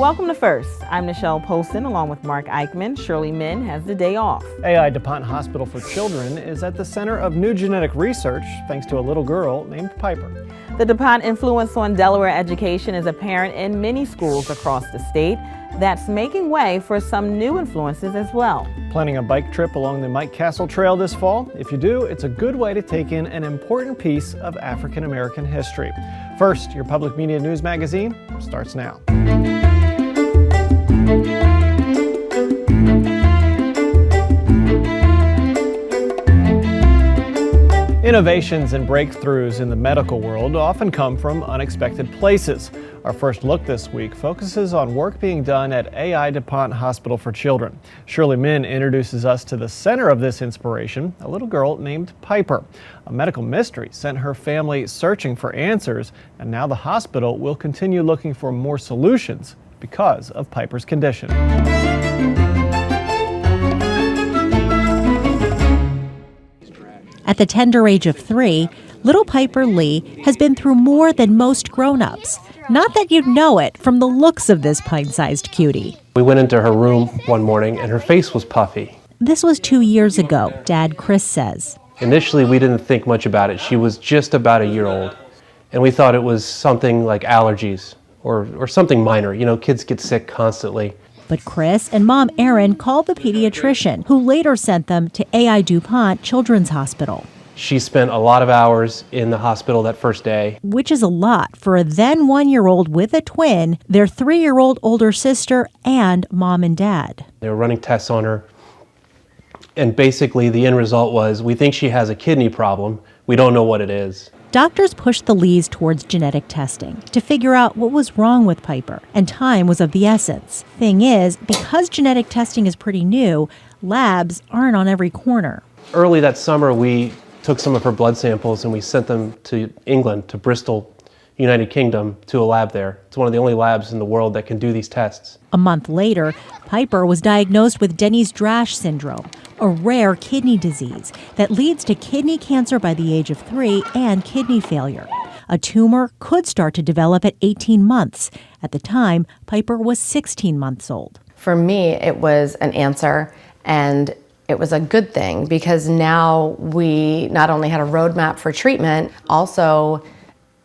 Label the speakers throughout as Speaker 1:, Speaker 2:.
Speaker 1: Welcome to First. I'm Nichelle Poston along with Mark Eichman. Shirley Min has the day off.
Speaker 2: AI DuPont Hospital for Children is at the center of new genetic research thanks to a little girl named Piper.
Speaker 1: The DuPont influence on Delaware education is apparent in many schools across the state. That's making way for some new influences as well.
Speaker 2: Planning a bike trip along the Mike Castle Trail this fall? If you do, it's a good way to take in an important piece of African American history. First, your public media news magazine starts now. Innovations and breakthroughs in the medical world often come from unexpected places. Our first look this week focuses on work being done at AI DuPont Hospital for Children. Shirley Min introduces us to the center of this inspiration, a little girl named Piper. A medical mystery sent her family searching for answers, and now the hospital will continue looking for more solutions because of Piper's condition.
Speaker 3: At the tender age of 3, little Piper Lee has been through more than most grown-ups. Not that you'd know it from the looks of this pint-sized cutie.
Speaker 4: We went into her room one morning and her face was puffy.
Speaker 3: This was 2 years ago, Dad Chris says.
Speaker 4: Initially, we didn't think much about it. She was just about a year old, and we thought it was something like allergies or something minor. You know, kids get sick constantly.
Speaker 3: But Chris and Mom Erin called the pediatrician, who later sent them to AI DuPont Children's Hospital.
Speaker 4: She spent a lot of hours in the hospital that first day.
Speaker 3: Which is a lot for a then 1-year-old with a twin, their 3-year-old older sister, and Mom and Dad.
Speaker 4: They were running tests on her, and basically the end result was, we think she has a kidney problem. We don't know what it is.
Speaker 3: Doctors pushed the Lees towards genetic testing to figure out what was wrong with Piper, and time was of the essence. Thing is, because genetic testing is pretty new, labs aren't on every corner.
Speaker 4: Early that summer, we took some of her blood samples and we sent them to England, to Bristol, United Kingdom, to a lab there. It's one of the only labs in the world that can do these tests.
Speaker 3: A month later, Piper was diagnosed with Denny's-Drash syndrome, a rare kidney disease that leads to kidney cancer by the age of 3 and kidney failure. A tumor could start to develop at 18 months. At the time, Piper was 16 months old.
Speaker 5: For me, it was an answer, and it was a good thing because now we not only had a roadmap for treatment, also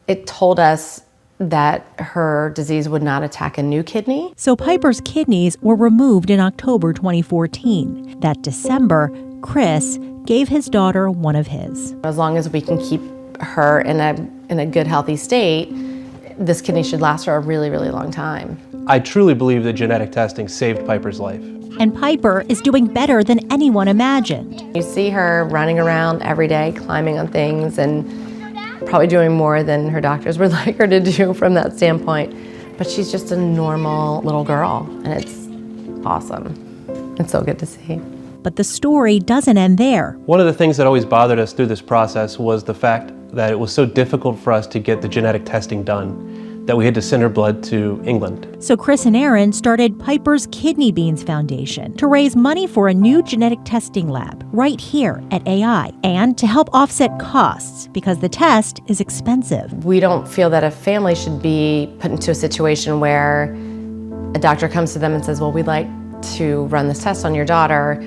Speaker 5: it told us that her disease would not attack a new kidney.
Speaker 3: So Piper's kidneys were removed in October 2014. That December, Chris gave his daughter one of his.
Speaker 5: As long as we can keep her in a good, healthy state, this kidney should last for a really, really long time.
Speaker 4: I truly believe that genetic testing saved Piper's life.
Speaker 3: And Piper is doing better than anyone imagined.
Speaker 5: You see her running around every day, climbing on things, and probably doing more than her doctors would like her to do from that standpoint. But she's just a normal little girl, and it's awesome. It's so good to see.
Speaker 3: But the story doesn't end there.
Speaker 4: One of the things that always bothered us through this process was the fact that it was so difficult for us to get the genetic testing done that we had to send her blood to England.
Speaker 3: So Chris and Erin started Piper's Kidney Beans Foundation to raise money for a new genetic testing lab right here at AI and to help offset costs because the test is expensive.
Speaker 5: We don't feel that a family should be put into a situation where a doctor comes to them and says, well, we'd like to run this test on your daughter,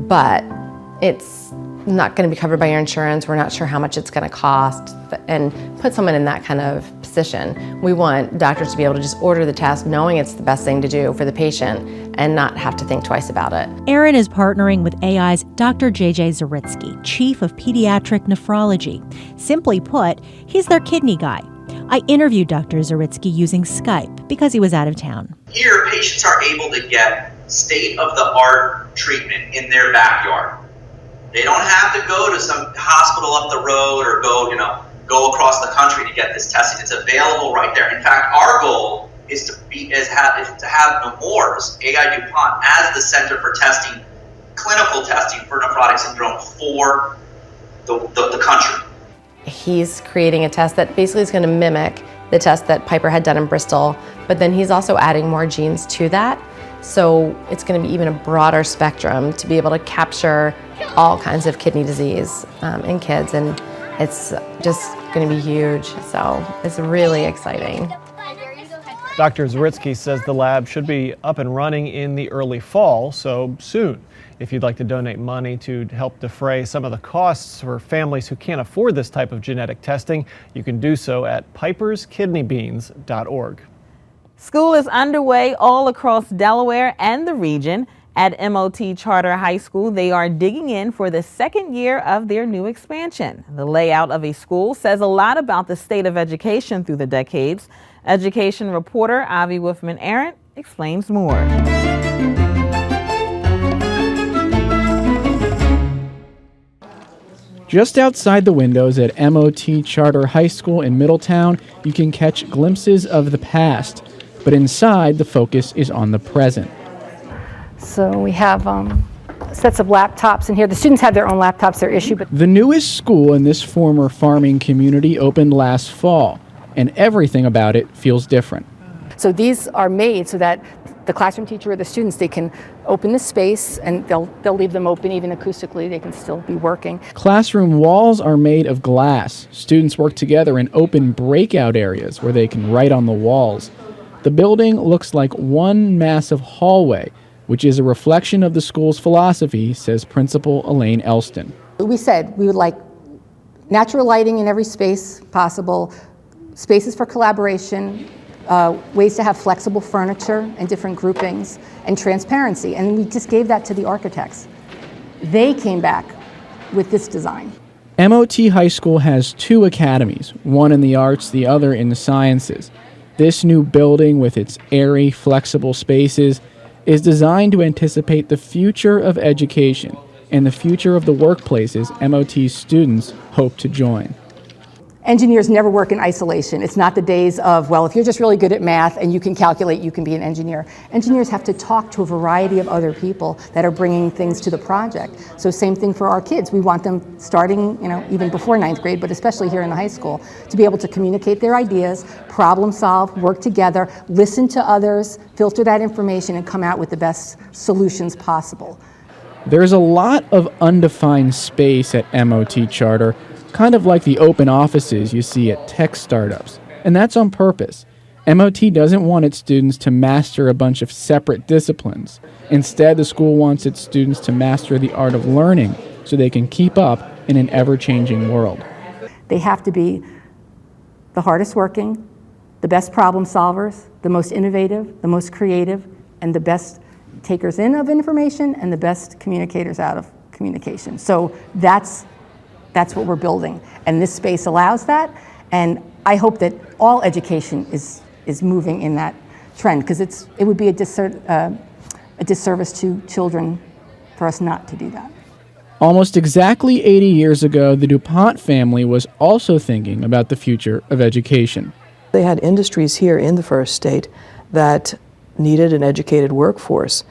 Speaker 5: but it's not going to be covered by your insurance. We're not sure how much it's going to cost, and put someone in that kind of position. We want doctors to be able to just order the test knowing it's the best thing to do for the patient and not have to think twice about it.
Speaker 3: Erin is partnering with AI's Dr. J.J. Zaritsky, Chief of Pediatric Nephrology. Simply put, he's their kidney guy. I interviewed Dr. Zaritsky using Skype because he was out of town.
Speaker 6: Here, patients are able to get state-of-the-art treatment in their backyard. They don't have to go to some hospital up the road or go across the country to get this testing. It's available right there. In fact, our goal is to have Nemours, AI DuPont, as the center for testing, clinical testing for nephrotic syndrome for the country.
Speaker 5: He's creating a test that basically is going to mimic the test that Piper had done in Bristol, but then he's also adding more genes to that. So it's going to be even a broader spectrum to be able to capture all kinds of kidney disease in kids, and it's just going to be huge. So it's really exciting.
Speaker 2: Dr. Zawitsky says the lab should be up and running in the early fall, so soon. If you'd like to donate money to help defray some of the costs for families who can't afford this type of genetic testing, you can do so at piperskidneybeans.org.
Speaker 1: School is underway all across Delaware and the region. At MOT Charter High School, they are digging in for the second year of their new expansion. The layout of a school says a lot about the state of education through the decades. Education reporter Avi Wolfman-Arent explains more.
Speaker 7: Just outside the windows at MOT Charter High School in Middletown, you can catch glimpses of the past, but inside the focus is on the present.
Speaker 8: So we have sets of laptops in here. The students have their own laptops, they're issued. But
Speaker 7: the newest school in this former farming community opened last fall, and everything about it feels different.
Speaker 8: So these are made so that the classroom teacher or the students, they can open the space and they'll leave them open even acoustically. They can still be working.
Speaker 7: Classroom walls are made of glass. Students work together in open breakout areas where they can write on the walls. The building looks like one massive hallway, which is a reflection of the school's philosophy, says Principal Elaine Elston.
Speaker 8: We said we would like natural lighting in every space possible, spaces for collaboration, ways to have flexible furniture and different groupings, and transparency. And we just gave that to the architects. They came back with this design.
Speaker 7: MOT High School has two academies, one in the arts, the other in the sciences. This new building, with its airy, flexible spaces, is designed to anticipate the future of education and the future of the workplaces MOT students hope to join.
Speaker 8: Engineers never work in isolation. It's not the days of, well, if you're just really good at math and you can calculate, you can be an engineer. Engineers have to talk to a variety of other people that are bringing things to the project. So same thing for our kids. We want them starting, even before 9th grade, but especially here in the high school, to be able to communicate their ideas, problem solve, work together, listen to others, filter that information, and come out with the best solutions possible.
Speaker 7: There's a lot of undefined space at MOT Charter, kind of like the open offices you see at tech startups. And that's on purpose. MOT doesn't want its students to master a bunch of separate disciplines. Instead, the school wants its students to master the art of learning so they can keep up in an ever-changing world.
Speaker 8: They have to be the hardest working, the best problem solvers, the most innovative, the most creative, and the best takers in of information and the best communicators out of communication. So that's what we're building, and this space allows that, and I hope that all education is moving in that trend, because it would be a disservice to children for us not to do that.
Speaker 7: Almost exactly 80 years ago, the DuPont family was also thinking about the future of education.
Speaker 9: They had industries here in the first state that needed an educated workforce.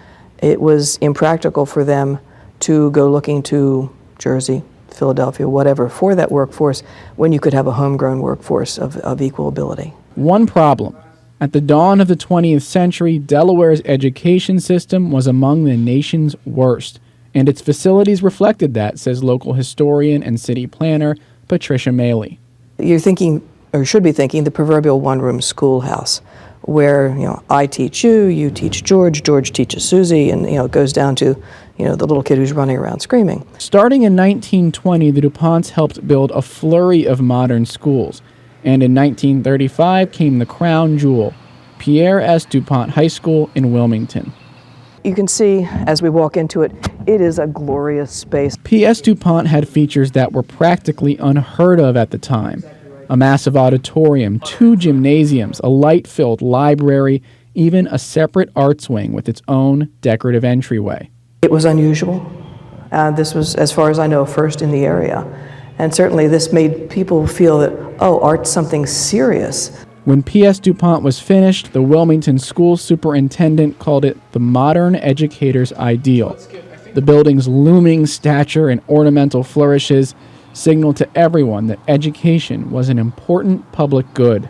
Speaker 9: It was impractical for them to go looking to Jersey, Philadelphia, whatever, for that workforce when you could have a homegrown workforce of equal ability.
Speaker 7: One problem. At the dawn of the 20th century, Delaware's education system was among the nation's worst, and its facilities reflected that, says local historian and city planner Patricia Maley.
Speaker 9: You're thinking, or should be thinking, the proverbial one-room schoolhouse, where I teach you, you teach George, George teaches Susie, and it goes down to the little kid who's running around screaming.
Speaker 7: Starting in 1920, the DuPonts helped build a flurry of modern schools, and in 1935 came the crown jewel, Pierre S. DuPont High School in Wilmington.
Speaker 9: You can see as we walk into it, it is a glorious space.
Speaker 7: P.S. DuPont had features that were practically unheard of at the time. A massive auditorium, 2 gymnasiums, a light-filled library, even a separate arts wing with its own decorative entryway.
Speaker 9: It was unusual. This was, as far as I know, first in the area. And certainly this made people feel that, art's something serious.
Speaker 7: When P.S. DuPont was finished, the Wilmington school superintendent called it the modern educator's ideal. The building's looming stature and ornamental flourishes signaled to everyone that education was an important public good.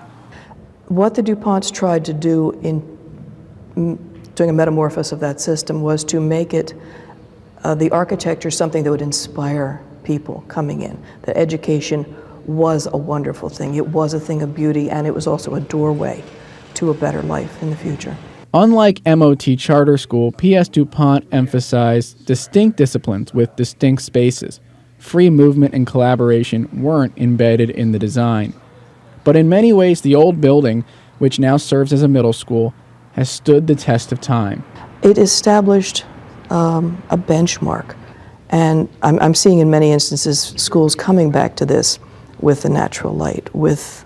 Speaker 9: What the DuPonts tried to do in doing a metamorphosis of that system was to make it, the architecture, something that would inspire people coming in. That education was a wonderful thing. It was a thing of beauty, and it was also a doorway to a better life in the future.
Speaker 7: Unlike MOT Charter School, PS DuPont emphasized distinct disciplines with distinct spaces. Free movement and collaboration weren't embedded in the design. But in many ways, the old building, which now serves as a middle school, has stood the test of time.
Speaker 9: It established a benchmark, and I'm seeing in many instances schools coming back to this with the natural light, with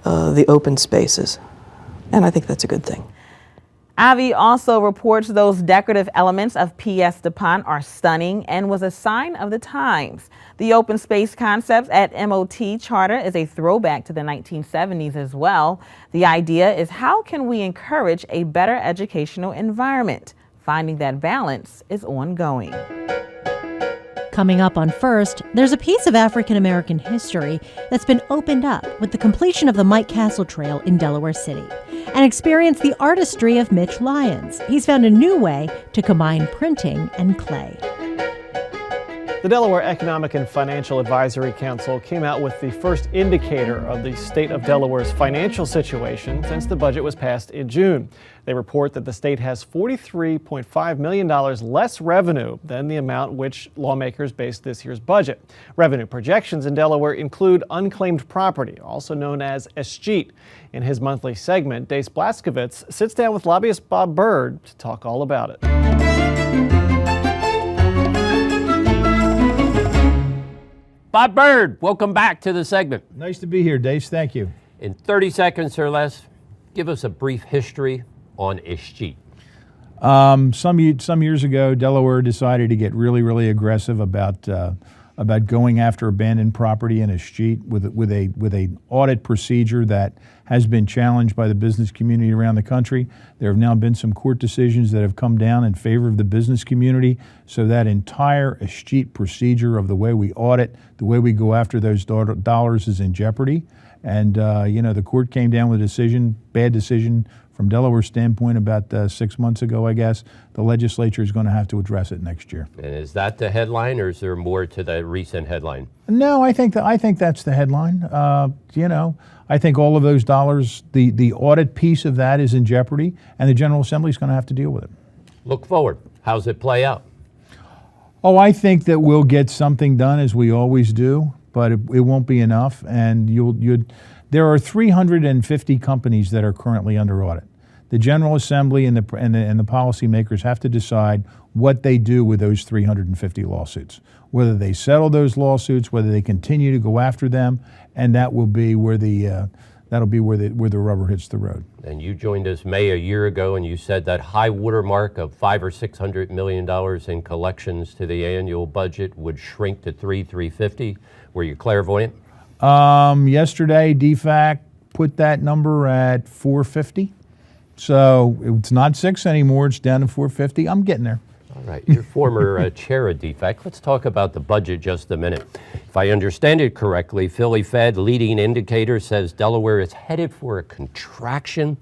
Speaker 9: the open spaces, and I think that's a good thing.
Speaker 1: Avi also reports those decorative elements of PS DuPont are stunning and was a sign of the times. The open space concept at MOT Charter is a throwback to the 1970s as well. The idea is, how can we encourage a better educational environment? Finding that balance is ongoing.
Speaker 3: Coming up on First, there's a piece of African American history that's been opened up with the completion of the Mike Castle Trail in Delaware City. And experience the artistry of Mitch Lions. He's found a new way to combine printing and clay.
Speaker 2: The Delaware Economic and Financial Advisory Council came out with the first indicator of the state of Delaware's financial situation since the budget was passed in June. They report that the state has $43.5 million less revenue than the amount which lawmakers based this year's budget. Revenue projections in Delaware include unclaimed property, also known as escheat. In his monthly segment, Dace Blaskovitz sits down with lobbyist Bob Byrd to talk all about it.
Speaker 10: Bob Byrd, welcome back to the segment.
Speaker 11: Nice to be here, Dace. Thank you.
Speaker 10: In 30 seconds or less, give us a brief history on escheat.
Speaker 11: Some years ago, Delaware decided to get really aggressive about going after abandoned property in escheat with a audit procedure that has been challenged by the business community around the country. There have now been some court decisions that have come down in favor of the business community, so that entire escheat procedure of the way we audit, the way we go after those dollars is in jeopardy. And the court came down with a decision, bad decision from Delaware's standpoint about 6 months ago, I guess. The legislature is going to have to address it next year.
Speaker 10: And is that the headline, or is there more to the recent headline?
Speaker 11: No, I think that's the headline. I think all of those dollars, the audit piece of that is in jeopardy, and the General Assembly is going to have to deal with it.
Speaker 10: Look forward. How's it play out?
Speaker 11: Oh, I think that we'll get something done, as we always do, but it won't be enough. And there are 350 companies that are currently under audit. The General Assembly and the policymakers have to decide what they do with those 350 lawsuits, whether they settle those lawsuits, whether they continue to go after them, and that will be where the rubber hits the road.
Speaker 10: And you joined us May a year ago, and you said that high watermark of $500 or $600 million in collections to the annual budget would shrink to $350. Were you clairvoyant?
Speaker 11: Yesterday, DFAC put that number at 450. So it's not 6 anymore. It's down to 450. I'm getting there.
Speaker 10: All right. You're former chair of DFAC. Let's talk about the budget just a minute. If I understand it correctly, Philly Fed leading indicator says Delaware is headed for a contraction.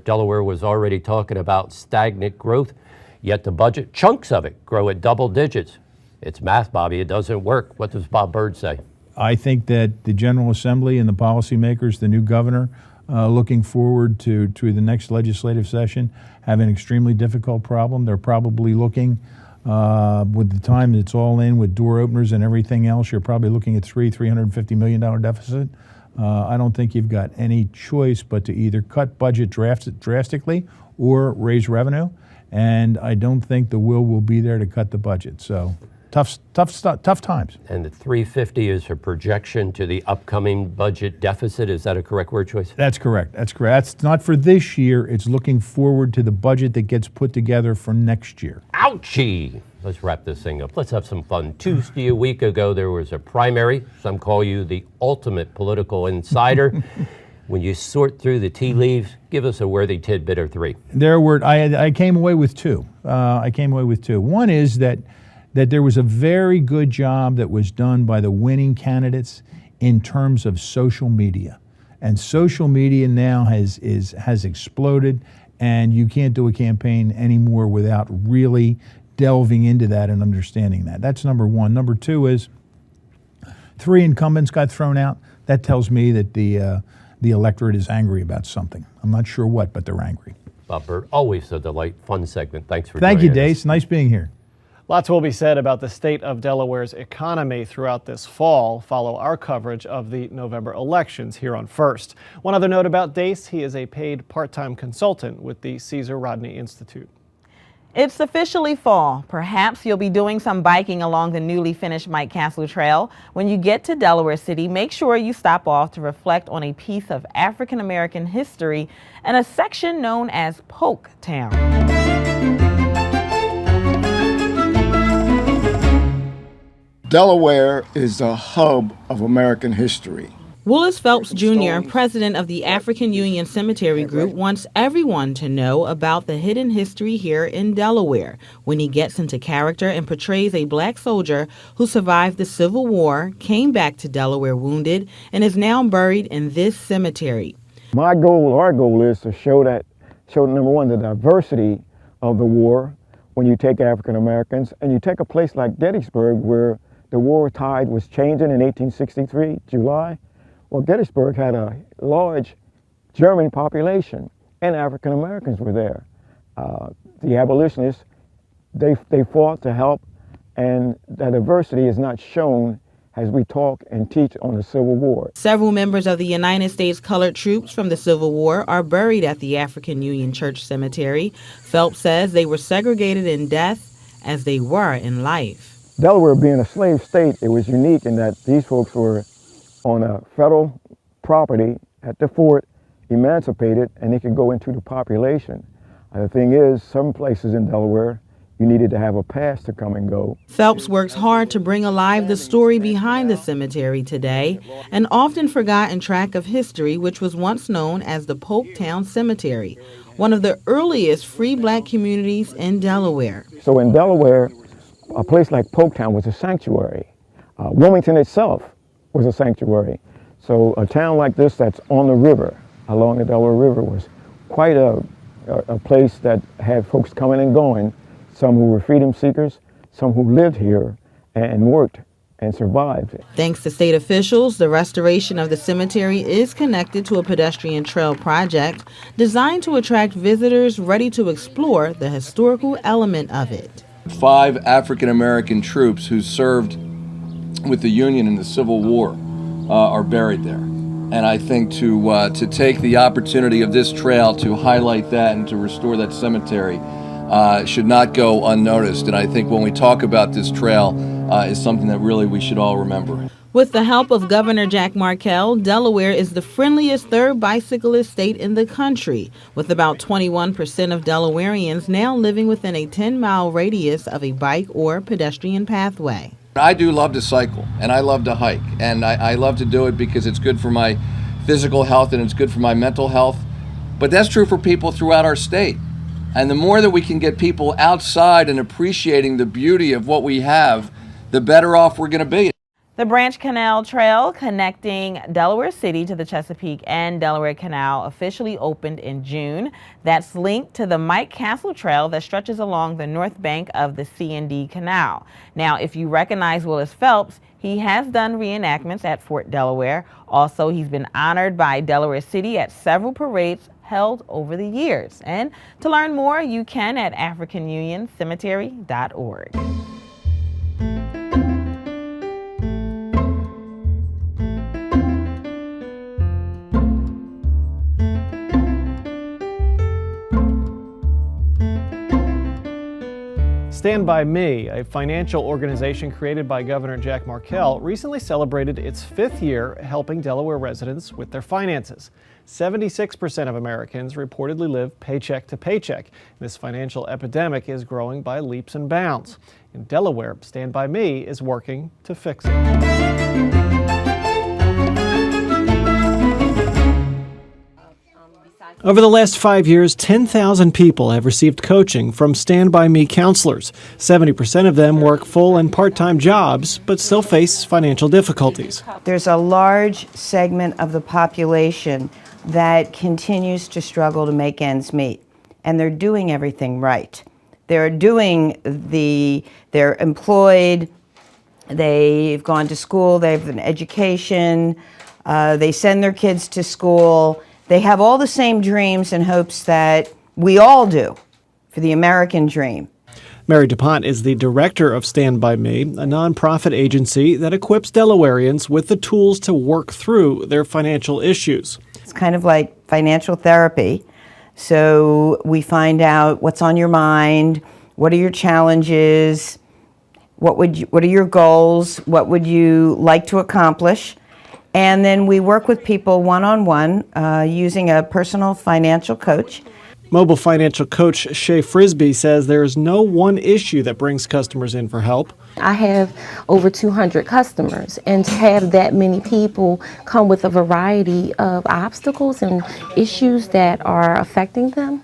Speaker 10: Delaware was already talking about stagnant growth, yet the budget, chunks of it, grow at double digits. It's math, Bobby. It doesn't work. What does Bob Byrd say?
Speaker 11: I think that the General Assembly and the policymakers, the new governor, looking forward to the next legislative session, have an extremely difficult problem. They're probably looking, with the time it's all in, with door openers and everything else, you're probably looking at $350 million deficit. I don't think you've got any choice but to either cut budget drastically or raise revenue, and I don't think the will be there to cut the budget. So tough times.
Speaker 10: And the 350 is a projection to the upcoming budget deficit. Is that a correct word choice?
Speaker 11: That's correct. That's not for this year. It's looking forward to the budget that gets put together for next year.
Speaker 10: Ouchie! Let's wrap this thing up. Let's have some fun. Tuesday, a week ago, there was a primary. Some call you the ultimate political insider. When you sort through the tea leaves, give us a worthy tidbit or three.
Speaker 11: I came away with two. One is that there was a very good job that was done by the winning candidates in terms of social media. And social media now has exploded, and you can't do a campaign anymore without really delving into that and understanding that. That's number one. Number two is 3 incumbents got thrown out. That tells me that the electorate is angry about something. I'm not sure what, but they're angry.
Speaker 10: Bob Byrd, always a delight, fun segment. Thanks for
Speaker 11: Thank you,
Speaker 10: joining us.
Speaker 11: Dace. Nice being here.
Speaker 2: Lots will be said about the state of Delaware's economy throughout this fall. Follow our coverage of the November elections here on First. One other note about Dace, he is a paid part-time consultant with the Caesar Rodney Institute.
Speaker 1: It's officially fall. Perhaps you'll be doing some biking along the newly finished Mike Castle Trail. When you get to Delaware City, make sure you stop off to reflect on a piece of African American history and a section known as Polk Town.
Speaker 12: Delaware is the hub of American history.
Speaker 1: Willis Phelps Jr., president of the African Union Cemetery Group, wants everyone to know about the hidden history here in Delaware when he gets into character and portrays a black soldier who survived the Civil War, came back to Delaware wounded, and is now buried in this cemetery.
Speaker 12: My goal, our goal, is to show number one, the diversity of the war when you take African Americans and you take a place like Gettysburg where the war tide was changing in 1863, July. Well, Gettysburg had a large German population, and African Americans were there. The abolitionists, they fought to help, and that diversity is not shown as we talk and teach on the Civil War.
Speaker 1: Several members of the United States colored troops from the Civil War are buried at the African Union Church Cemetery. Phelps says they were segregated in death as they were in life.
Speaker 12: Delaware being a slave state, it was unique in that these folks were on a federal property at the fort, emancipated, and they could go into the population. The thing is, some places in Delaware, you needed to have a pass to come and go.
Speaker 1: Phelps works hard to bring alive the story behind the cemetery today, an often forgotten tract of history which was once known as the Polk Town Cemetery, one of the earliest free black communities in Delaware.
Speaker 12: So in Delaware, a place like Polk Town was a sanctuary. Wilmington itself was a sanctuary. So a town like this that's on the river, along the Delaware River, was quite a place that had folks coming and going, some who were freedom seekers, some who lived here and worked and survived.
Speaker 1: Thanks to state officials, the restoration of the cemetery is connected to a pedestrian trail project designed to attract visitors ready to explore the historical element of it.
Speaker 13: 5 African American troops who served with the Union in the Civil War are buried there. And I think to take the opportunity of this trail to highlight that and to restore that cemetery should not go unnoticed. And I think when we talk about this trail, is something that really we should all remember.
Speaker 1: With the help of Governor Jack Markell, Delaware is the friendliest third bicyclist state in the country, with about 21% of Delawareans now living within a 10-mile radius of a bike or pedestrian pathway.
Speaker 13: I do love to cycle, and I love to hike, and I love to do it because it's good for my physical health and it's good for my mental health. But that's true for people throughout our state. And the more that we can get people outside and appreciating the beauty of what we have, the better off we're going to be.
Speaker 1: The Branch Canal Trail connecting Delaware City to the Chesapeake and Delaware Canal officially opened in June. That's linked to the Mike Castle Trail that stretches along the north bank of the C&D Canal. Now, if you recognize Willis Phelps, he has done reenactments at Fort Delaware. Also, he's been honored by Delaware City at several parades held over the years. And to learn more, you can at AfricanUnionCemetery.org.
Speaker 2: Stand By Me, a financial organization created by Governor Jack Markell, recently celebrated its 5th year helping Delaware residents with their finances. 76% of Americans reportedly live paycheck to paycheck. This financial epidemic is growing by leaps and bounds. In Delaware, Stand By Me is working to fix it. Over the last 5 years, 10,000 people have received coaching from Stand By Me counselors. 70% of them work full and part-time jobs, but still face financial difficulties.
Speaker 14: There's a large segment of the population that continues to struggle to make ends meet, and they're doing everything right. They're employed, they've gone to school, they have an education, They send their kids to school. They have all the same dreams and hopes that we all do for the American dream.
Speaker 2: Mary DuPont is the director of Stand By Me, a nonprofit agency that equips Delawareans with the tools to work through their financial issues.
Speaker 14: It's kind of like financial therapy. So we find out what's on your mind, what are your challenges, what are your goals, what would you like to accomplish, and then we work with people one-on-one using a personal financial coach.
Speaker 2: Mobile financial coach Shay Frisbee says there is no one issue that brings customers in for help.
Speaker 15: I have over 200 customers, and to have that many people come with a variety of obstacles and issues that are affecting them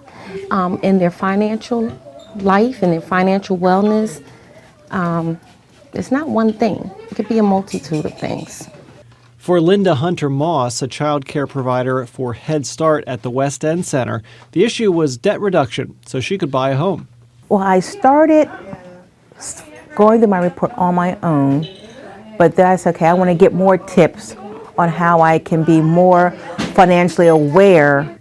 Speaker 15: in their financial life and their financial wellness, it's not one thing. It could be a multitude of things.
Speaker 2: For Linda Hunter Moss, a child care provider for Head Start at the West End Center, the issue was debt reduction so she could buy a home.
Speaker 16: Well, I started going through my report on my own, but then I said, okay, I want to get more tips on how I can be more financially aware.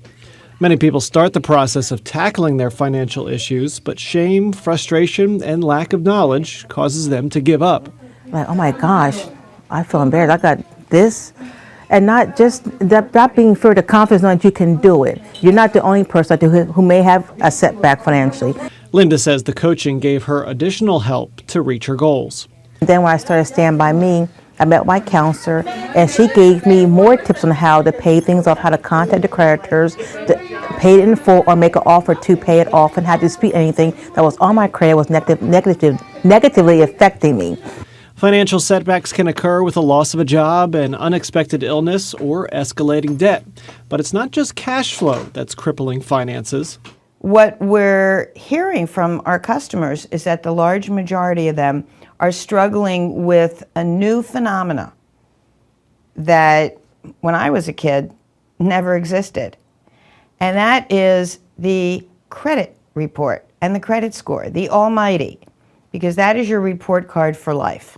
Speaker 2: Many people start the process of tackling their financial issues, but shame, frustration, and lack of knowledge causes them to give up.
Speaker 16: Like, oh my gosh, I feel embarrassed. I got this, and not just that, not being fear, the confidence knowing that you can do it. You're not the only person who may have a setback financially.
Speaker 2: Linda says the coaching gave her additional help to reach her goals.
Speaker 16: Then when I started Stand By Me, I met my counselor, and she gave me more tips on how to pay things off, how to contact the creditors, to pay it in full or make an offer to pay it off, and how to dispute anything that was on my credit was negatively affecting me.
Speaker 2: Financial setbacks can occur with a loss of a job, an unexpected illness, or escalating debt. But it's not just cash flow that's crippling finances.
Speaker 14: What we're hearing from our customers is that the large majority of them are struggling with a new phenomena that, when I was a kid, never existed. And that is the credit report and the credit score, the almighty, because that is your report card for life.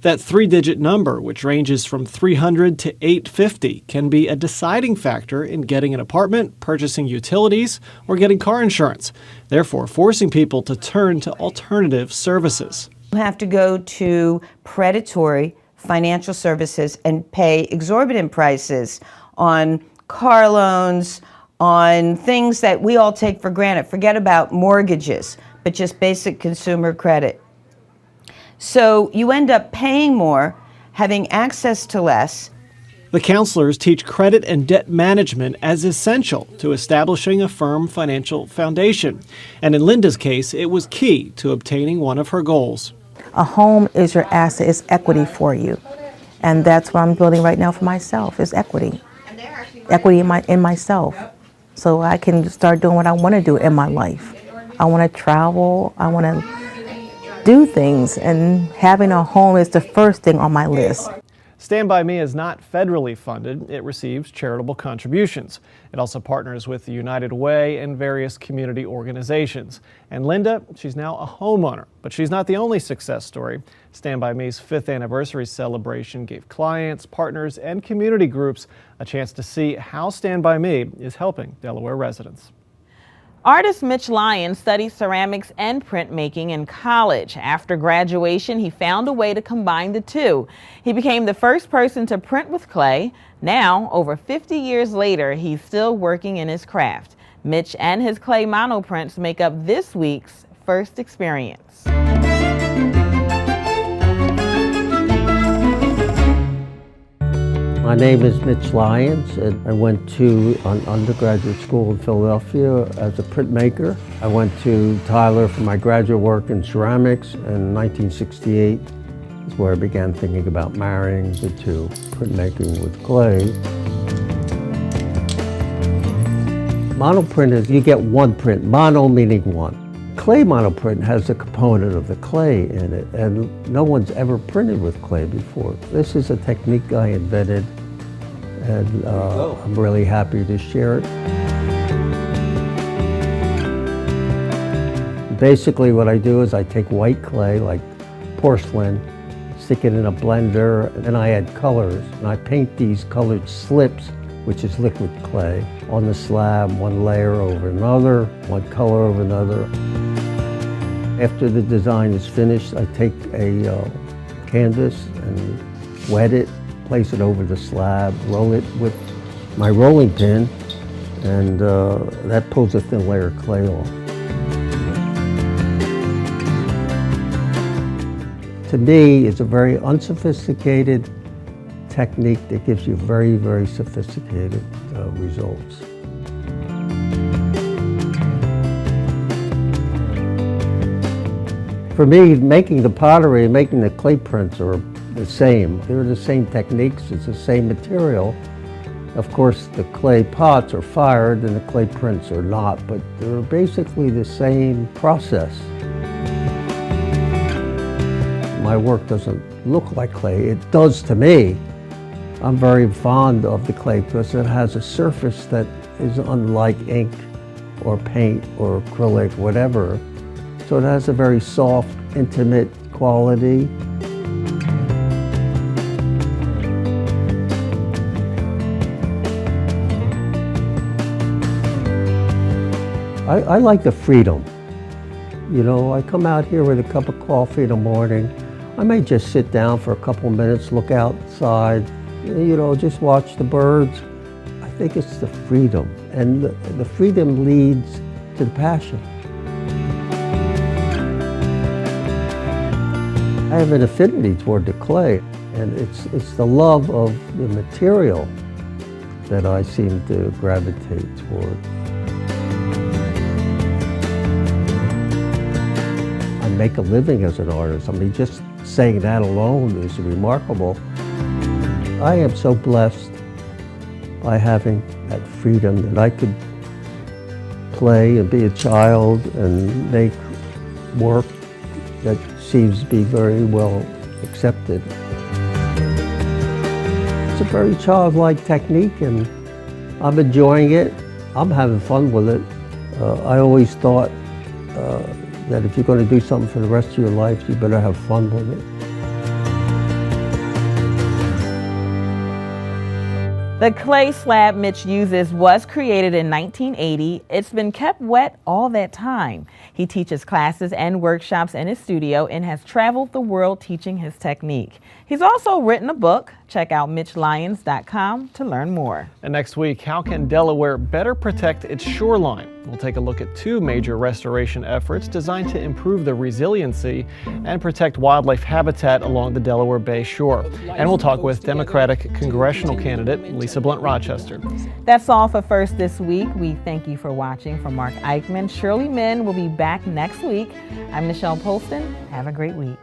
Speaker 2: That three-digit number, which ranges from 300 to 850, can be a deciding factor in getting an apartment, purchasing utilities, or getting car insurance, therefore forcing people to turn to alternative services.
Speaker 14: You have to go to predatory financial services and pay exorbitant prices on car loans, on things that we all take for granted. Forget about mortgages, but just basic consumer credit. So you end up paying more, having access to less.
Speaker 2: The counselors teach credit and debt management as essential to establishing a firm financial foundation. And in Linda's case, it was key to obtaining one of her goals.
Speaker 16: A home is your asset, it's equity for you. And that's what I'm building right now for myself, is equity. Equity in myself. So I can start doing what I want to do in my life. I want to travel, I want to do things, and having a home is the first thing on my list.
Speaker 2: Stand By Me is not federally funded. It receives charitable contributions. It also partners with the United Way and various community organizations. And Linda, she's now a homeowner, but she's not the only success story. Stand By Me's 5th anniversary celebration gave clients, partners, and community groups a chance to see how Stand By Me is helping Delaware residents.
Speaker 1: Artist Mitch Lions studied ceramics and printmaking in college. After graduation, he found a way to combine the two. He became the first person to print with clay. Now, over 50 years later, he's still working in his craft. Mitch and his clay monoprints make up this week's first experience.
Speaker 17: My name is Mitch Lions, and I went to an undergraduate school in Philadelphia as a printmaker. I went to Tyler for my graduate work in ceramics, and in 1968 is where I began thinking about marrying the two, printmaking with clay. Monoprint is you get one print, mono meaning one. Clay monoprint has a component of the clay in it, and no one's ever printed with clay before. This is a technique I invented, and I'm really happy to share it. Basically what I do is I take white clay, like porcelain, stick it in a blender, and then I add colors. And I paint these colored slips, which is liquid clay, on the slab, one layer over another, one color over another. After the design is finished, I take a canvas and wet it, place it over the slab, roll it with my rolling pin, and that pulls a thin layer of clay off. To me, it's a very unsophisticated technique that gives you very, very sophisticated results. For me, making the pottery and making the clay prints are the same. They're the same techniques, it's the same material. Of course, the clay pots are fired and the clay prints are not, but they're basically the same process. My work doesn't look like clay. It does to me. I'm very fond of the clay because it has a surface that is unlike ink or paint or acrylic, whatever. So it has a very soft, intimate quality. I like the freedom. You know, I come out here with a cup of coffee in the morning. I may just sit down for a couple minutes, look outside, you know, just watch the birds. I think it's the freedom, and the freedom leads to the passion. I have an affinity toward the clay, and it's the love of the material that I seem to gravitate toward. I make a living as an artist. I mean, just saying that alone is remarkable. I am so blessed by having that freedom that I could play and be a child and make work that seems to be very well accepted. It's a very childlike technique and I'm enjoying it. I'm having fun with it. I always thought that if you're going to do something for the rest of your life, you better have fun with it.
Speaker 1: The clay slab Mitch uses was created in 1980. It's been kept wet all that time. He teaches classes and workshops in his studio and has traveled the world teaching his technique. He's also written a book. Check out MitchLions.com to learn more.
Speaker 2: And next week, how can Delaware better protect its shoreline? We'll take a look at two major restoration efforts designed to improve the resiliency and protect wildlife habitat along the Delaware Bay shore. And we'll talk with Democratic congressional candidate Lisa Blunt Rochester.
Speaker 1: That's all for First this week. We thank you for watching. For Mark Eichman, Shirley Min will be back next week. I'm Nichelle Polston. Have a great week.